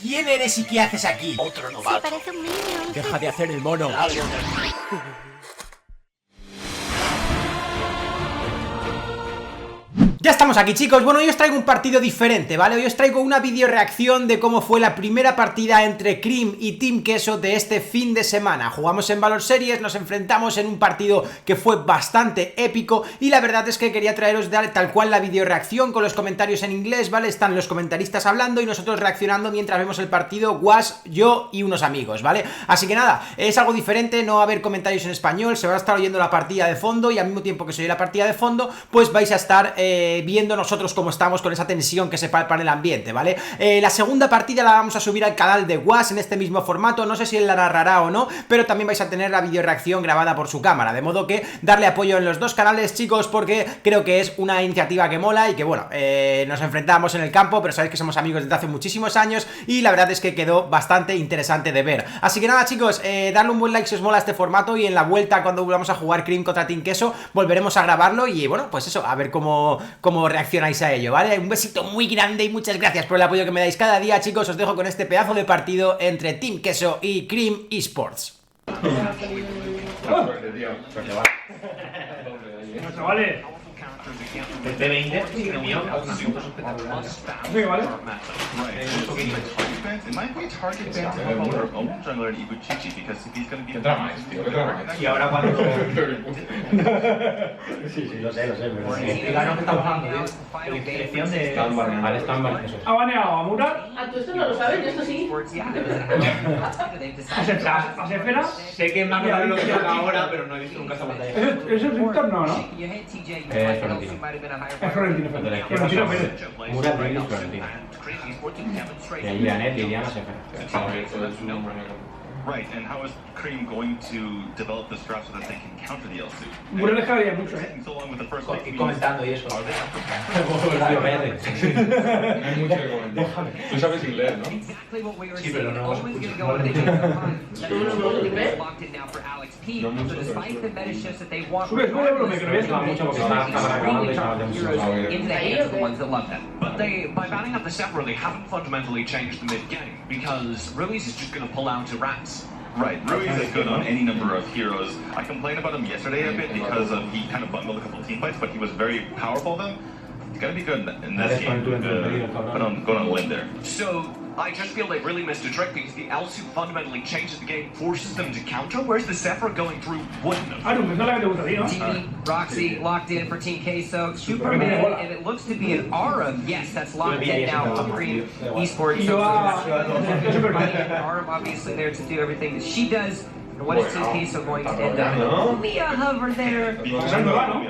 ¿Quién eres y qué haces aquí? Otro novato. Se parece un niño. Deja de hacer el mono. Ya estamos aquí, chicos. Bueno, hoy os traigo un partido diferente, ¿vale? Hoy os traigo una videoreacción de cómo fue la primera partida entre Cream y Team Queso de este fin de semana. Jugamos en Valor Series, nos enfrentamos en un partido que fue bastante épico y la verdad es que quería traeros tal cual la videoreacción con los comentarios en inglés, ¿vale? Están los comentaristas hablando y nosotros reaccionando mientras vemos el partido, Was, yo y unos amigos, ¿vale? Así que nada, es algo diferente, no va a haber comentarios en español, se va a estar oyendo la partida de fondo y al mismo tiempo que se oye la partida de fondo, pues vais a estar viendo nosotros cómo estamos con esa tensión que se palpa en el ambiente, ¿vale? La segunda partida la vamos a subir al canal de Was en este mismo formato, no sé si él la narrará o no, pero también vais a tener la videoreacción grabada por su cámara, de modo que darle apoyo en los dos canales, chicos, porque creo que es una iniciativa que mola y que, bueno, nos enfrentamos en el campo, pero sabéis que somos amigos desde hace muchísimos años y la verdad es que quedó bastante interesante de ver. Así que nada, chicos, darle un buen like si os mola este formato y en la vuelta cuando volvamos a jugar Cream contra Team Queso volveremos a grabarlo y, bueno, pues eso, a ver cómo reaccionáis a ello, ¿vale? Un besito muy grande y muchas gracias por el apoyo que me dais cada día, chicos. Os dejo con este pedazo de partido entre Team Queso y Cream Esports. Chavales, el P20 reunión ¿sí, vale? y ahora cuando sí, lo sé, pero explícanos qué está pasando, tío. Elección de al estándar. ¿Ha baneado a Murat? Ah, tú esto no lo sabes, yo esto sí. ¿A Sefera? Sé que me ha quedado bloqueado ahora, pero no he visto nunca esta pantalla. ¿Es el Victor? No, ¿no? Florentino. Es Florentino. Florentino Pérez. Murat de Florentino. Y ahí Janet y Diana se Right, and how is Cream going to develop this draft so that they can counter the L2? Murat les quedaría mucho, So long with the first comentando y eso. Hay mucho que comentar. Tú sabes inglés, ¿no? Sí, pero no. Sube, bro, me crees. Mucho porque está cámara grabando y estaba But by banning up the Sephiroth, they haven't fundamentally changed the mid-game, because Ruiz is just going to pull out to Rats. Right, Ruiz is good on any number of heroes. I complained about him yesterday a bit because he kind of bundled a couple of team fights, but he was very powerful then. He's gonna be good in this game. Going on a limb there. So, I just feel they really missed a trick because the L2 fundamentally changes the game, forces them to counter, whereas the Sephiroth going through wouldn't have. Ah, no, es la que te gusta a ti, ¿no? TV, Roxy locked in for Team Queso, Superman, and it looks to be an Aura. Yes, that's locked in now for Cream Esports. So Aura obviously there to do everything that she does. And what is Team Queso going to end up? Mia hover there. Because,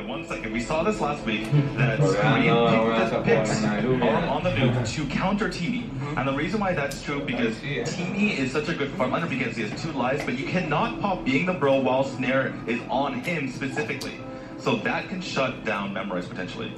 one second, we saw this last week that Cream picked on the nuke to counter Teamy. And the reason why that's true because Teamy is such a good farm under because he has two lives, but you cannot pop being the bro while Snare is on him specifically. So that can shut down Memorize potentially.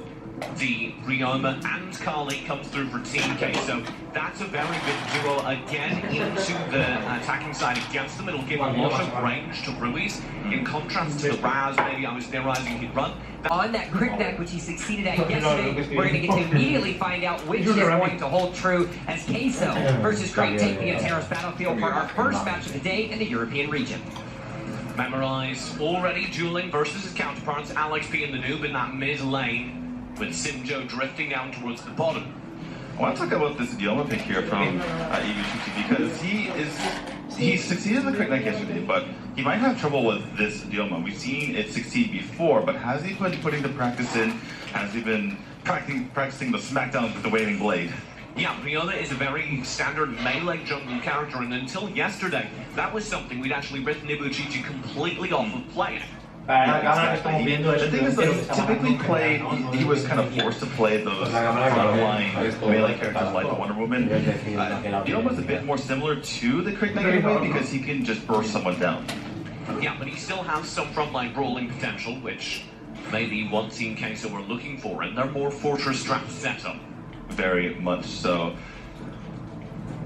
The Ryoma and Kali comes through for Team Queso. That's a very good duo again into the attacking side against them. It'll give a lot of range to Ruiz. In contrast to the Raz, maybe I was theorizing he'd run. On that crit deck, which he succeeded at yesterday, we're going to get to immediately find out which is going to hold true as Queso versus Cream take the Terrace battlefield for our first match of the day in the European region. Memorize already dueling versus his counterparts, Alex P and the noob in that mid lane, with Simjo drifting down towards the bottom. I want to talk about this Dioma pick here from EV2T because he succeeded in the Quick Neck yesterday, but he might have trouble with this Dioma. We've seen it succeed before, but has he been putting the practice in? Has he been practicing the smackdowns with the Wailing Blade? Yeah, Riona is a very standard melee jungle character, and until yesterday, that was something we'd actually written Ibuchichi completely off of playing. The thing is that typically played, he was kind of forced to play those frontline melee characters like the Wonder Woman. Dioma's a bit more similar to the Crit Knight anyway because he can just burst someone down. Yeah, but he still has some frontline brawling potential, which maybe one Team Queso were looking for in their more fortress trap setup. Very much so.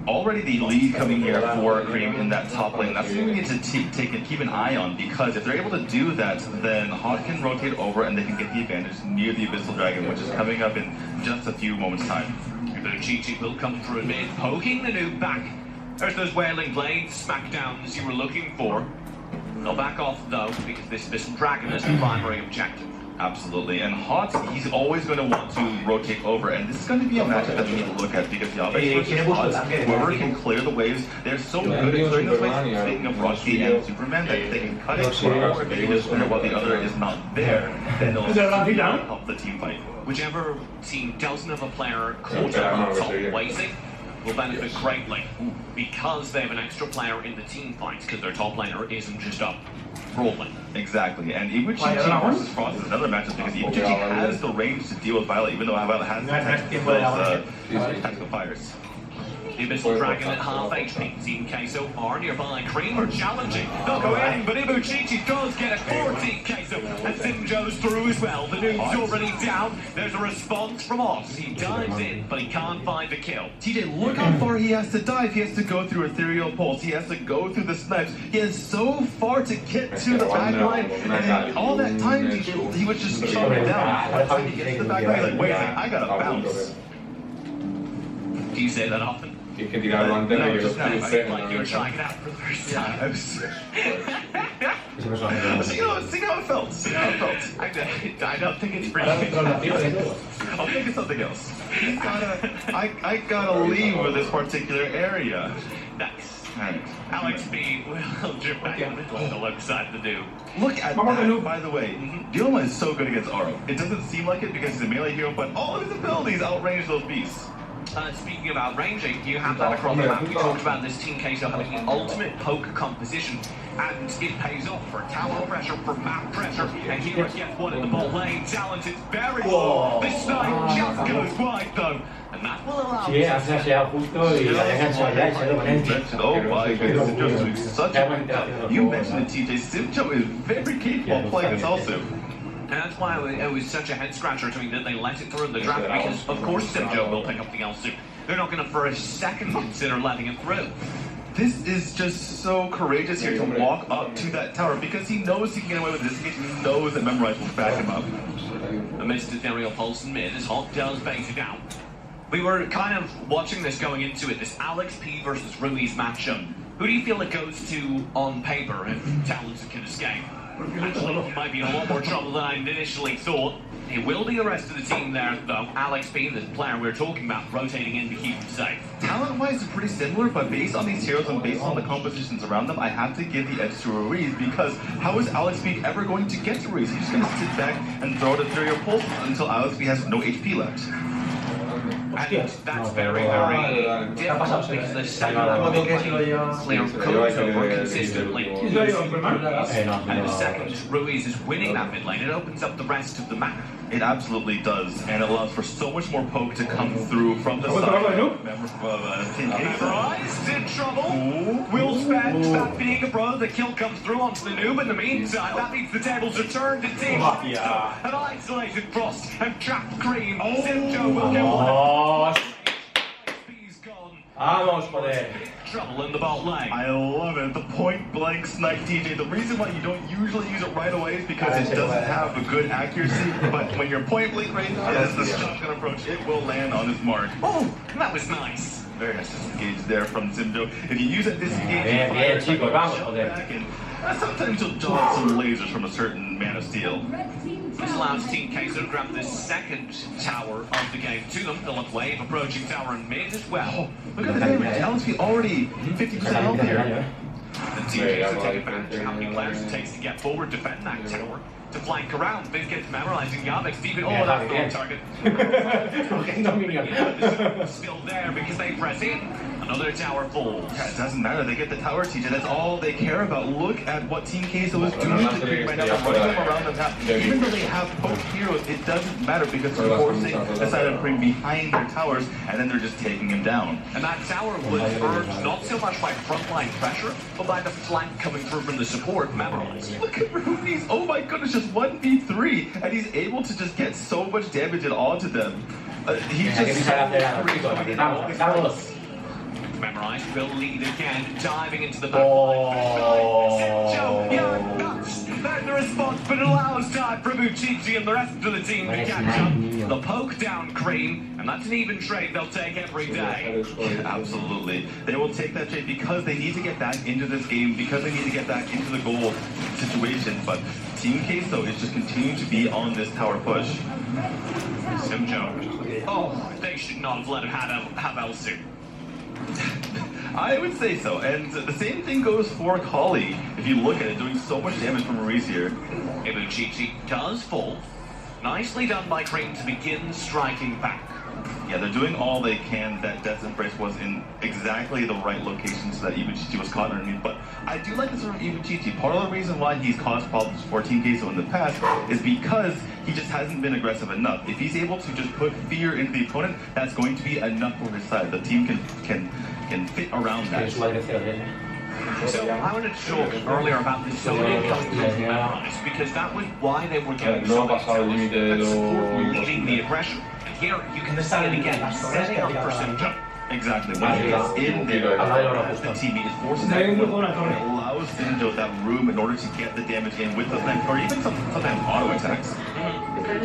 Already the lead coming here for Cream in that top lane. That's something we need to keep an eye on because if they're able to do that, then Hawk can rotate over and they can get the advantage near the Abyssal Dragon, which is coming up in just a few moments' time. Ibuchichi will come through mid, poking the noob back. There's those wailing blades smackdowns you were looking for. They'll back off though, because this dragon is the primary objective. Absolutely, and Hot, he's always going to want to rotate over, and this is going to be a matchup that we need to look at because Yabex versus Hot, whoever can clear the waves, they're so good at clearing those waves. Speaking of Rocky and Superman, that they can cut it, or if they can just clear while the other is not there, then they'll help the team fight. Whichever team doesn't have a player caught up on top waiting will benefit greatly because they have an extra player in the team fight because their top laner isn't just up rolling. Exactly, and Ibuchichi versus Frost is another matchup because Ibuchichi has the range to deal with Violet, even though Violet has tactical fires. The Abyssal Dragon at half HP. Team Queso are nearby. Cream are challenging. They'll go in, but Ibuchichi does get it for Team Queso. And Simjo's through as well. The noob's already down. There's a response from Oz. He dives in, but he can't find the kill. TJ, look how far he has to dive. He has to go through Ethereal Pulse. He has to go through the snipes. He has so far to get to the back line. And all that time, TJ, he was just chopping down. By the time he gets to the back line, he's like, wait, I gotta bounce. Do you say that often? Que tirarlo antes de que los Like you're trying it out for the first time. See how it felt. See how it felt. I don't think it's pretty. I'll think of something else. I gotta leave with this particular area. Nice. Alex B will drip back on the left side of the do. Look at that, by the way. Dilma is so good against Aro. It doesn't seem like it because he's a melee hero, but all of his abilities outrange those beasts. Speaking of outranging, you have that across the map. We talked about this Team Queso having the ultimate poke composition, and it pays off for tower pressure, for map pressure, and here gets one in the ball lane. Talent is very low. This snipe just goes wide though, and that will allow Sí, hace justo y la deja enganchada y se lo ponen. Oh my goodness, Simjo's doing such a good job. You mentioned it, TJ. Simjo is very capable of playing this also. And that's why it was such a head scratcher to me that they let it through in the draft, because of course Simjo will pick up the L2. They're not going to for a second consider letting it through. This is just so courageous here to walk up to that tower because he knows he can get away with this. He knows that Memorize will back him up. Amidst Ethereal Pulse in mid, as Hawk does bait it out. We were kind of watching this going into it, this Alex P versus Ruiz matchup. Who do you feel it goes to on paper if Talents can escape? Actually, he might be in a lot more trouble than I initially thought. It will be the rest of the team there, though. Alex B, the player we're talking about, rotating in to keep him safe. Talent-wise, it's pretty similar, but based on these heroes and based on the compositions around them, I have to give the edge to Ruiz because how is Alex B ever going to get to Ruiz? He's just going to sit back and throw it Ethereal Pulse until Alex B has no HP left. And that's very, very difficult because the second level clear codes over consistently. And the second Ruiz is winning that mid lane, it opens up the rest of the map. It absolutely does, and it allows for so much more poke to come through from the side. Memorized in trouble. Will spend that being a brother. The kill comes through onto the noob. In the meantime, that means the tables are turned to Team an isolated Frost and trapped Cream. Simjo will get one. He's gone. Vamos, joder. Trouble in the bot lane. I love it. The point blank snipe, TJ. The reason why you don't usually use it right away is because it doesn't have a good accuracy. But when your point blank range is the shotgun approach, it will land on its mark. Oh, that was nice. Very nice disengage there from Simjo. If you use that disengage, Bien, chicos, vamos, joder. Sometimes you'll dodge some lasers from a certain Man of Steel. This allows Team Queso to grab the second tower of the game to them. They'll have Wave approaching tower in mid as well. Oh, look at the damage. Alex B already 50% health here. The Team Queso take advantage of how many players it takes to get forward, defend that tower, to flank around. This gets memorizing Yabex deep in. Oh, that's the target. Still there because they press in. Another tower falls. Yeah, it doesn't matter. They get the tower, TJ. That's all they care about. Look at what Team Queso is doing to Cream right now. They're running them around the map. Even though they have both heroes, it doesn't matter because they're forcing the side of Cream behind their towers, and then they're just taking him down. And that tower was earned not so much by frontline pressure, but by the flank coming through from the support, Memorize. Look at Ruiz. Oh my goodness, just 1v3, and he's able to just get so much damage onto them. He's just Memorize will lead again, diving into the back line. Simjo, you're nuts! defend the response, but it allows time for Muchichi and the rest of the team to catch up. The poke down Cream, and that's an even trade they'll take every day. Absolutely. They will take that trade because they need to get back into this game, because they need to get back into the goal situation. But Team Queso is just continuing to be on this tower push. Simjo. Oh, they should not have let him have Elsu. I would say so, and the same thing goes for Kali. If you look at it, doing so much damage from Maurice here. Ibuchichi does fall. Nicely done by Cream to begin striking back. Yeah, they're doing all they can. That Death's Embrace was in exactly the right location so that Ibuchichi was caught underneath. But I do like this from Ibuchichi. Part of the reason why he's caused problems for Team Queso in the past is because he just hasn't been aggressive enough. If he's able to just put fear into the opponent, that's going to be enough for his side. The team can fit around that. So I wanted to talk earlier about the zoning because that was why they were getting so much leading the aggression. And here you can see it again, setting up for Simjo. Exactly. When he is in there, the team is forcing that it allows Simjo that room in order to get the damage in with the flank, or even sometimes auto attacks.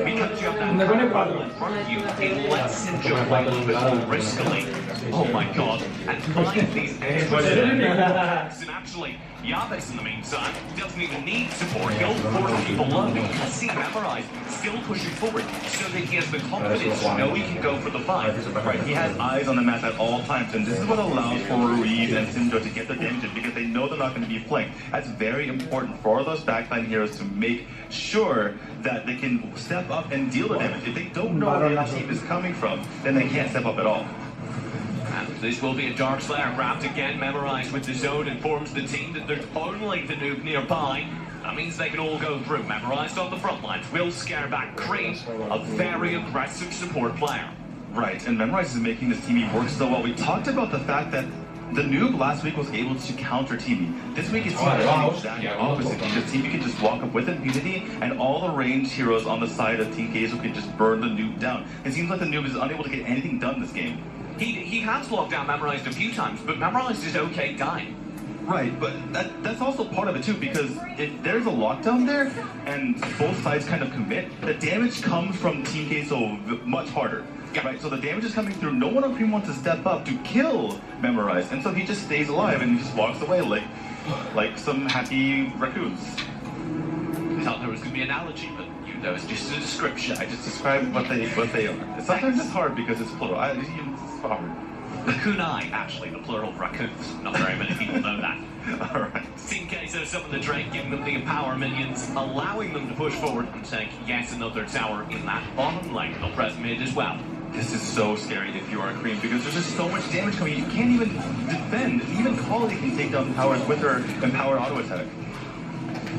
Because you have that power in front of you, it lets Simjo play a little bit more riskily. Oh my god, and find these extra attacks. And actually, Yabex in the meantime doesn't even need support. He'll force people low. You can see Memorize still pushing forward so that he has the confidence to know he can go for the fight. Right, he has eyes on the map at all times, and this is what allows for Ruiz and Simjo to get their damage in because they know they're not going to be flanked. That's very important for those backline heroes to make sure that they can step up and deal the damage. If they don't know where the team is coming from, then they can't step up at all. And this will be a Dark Slayer grabbed again. Memorized with the zone informs the team that there's only the noob nearby. That means they can all go through. Memorized on the front lines will scare back Cream, a very aggressive support player. Right, and Memorize is making this team work so well. We talked about the fact that the noob last week was able to counter Teamy. This week it's the exact opposite because Teamy can just walk up with impunity and all the ranged heroes on the side of Team Queso can just burn the noob down. It seems like the noob is unable to get anything done this game. He has locked down Memorized a few times, but Memorized is okay dying. Right, but that's also part of it too, because if there's a lockdown there and both sides kind of commit, the damage comes from Team Queso much harder. Right, so the damage is coming through. No one on Cream wants to step up to kill Memorize, and so he just stays alive and he just walks away like some happy raccoons. I thought there was going to be an analogy, but you know, it's just a description. I just described what they are. Sometimes it's hard because it's plural. It's hard. Raccoonai, actually, the plural of raccoons. Not very many people know that. Alright. Team Queso summon the Drake, giving them the empower minions, allowing them to push forward and take yet another tower in that bottom lane. They'll press mid as well. This is so scary if you are a Cream because there's just so much damage coming. You can't even defend. Even Kali can take down towers with her empowered auto attack.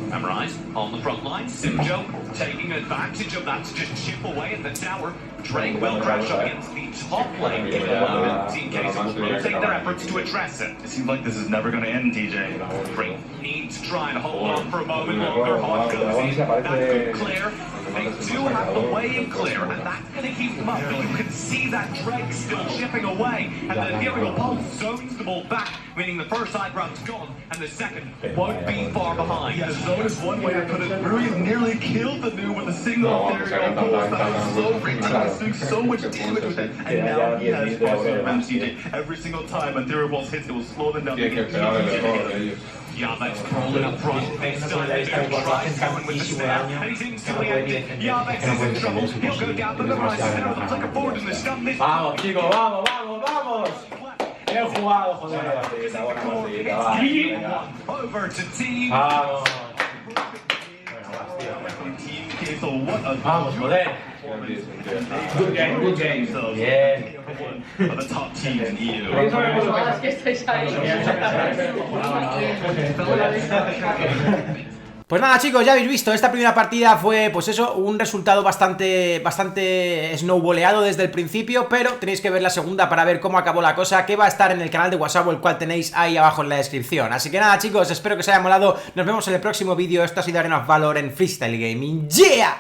Memorize on the front line. Simjo taking advantage of that to just chip away at the tower. Drake will crash up against the top lane, giving a moment. Team Queso will take their efforts to address it. It seems like this is never going to end, TJ. Cream needs to try and hold on for a moment longer. Hot goes in. That could clear. They do have the wave clear, and that's going to keep them up. But you can see that Drake still chipping away, and the Ethereal Pulse zones the ball back, meaning the first side round's gone, and the second won't be far behind. Yeah, zone is one way to put it. Ruiz nearly killed the noob with a single Ethereal Pulse. That was so great. He's doing so much damage with it, and now he has Wasab0 around CJ. Every single time Ethereal Pulse hits, it will slow them down. Yabex rolling up front. They start to try going with the snare, and he's instantly ended. Yabex is in trouble. He'll go down, but Memorize snare looks like a board in the stun. Vamos, chicos, vamos. Bien jugado, joder. Over to Team. Vamos. Vamos, joder. Good game. Bien. Of the top teams in EU. Pues nada chicos, ya habéis visto, esta primera partida fue pues eso, un resultado bastante snowballeado desde el principio, pero tenéis que ver la segunda para ver cómo acabó la cosa, que va a estar en el canal de Wasab0, el cual tenéis ahí abajo en la descripción. Así que nada chicos, espero que os haya molado, nos vemos en el próximo vídeo. Esto ha sido Valor en Freestyle Gaming. ¡Yeah!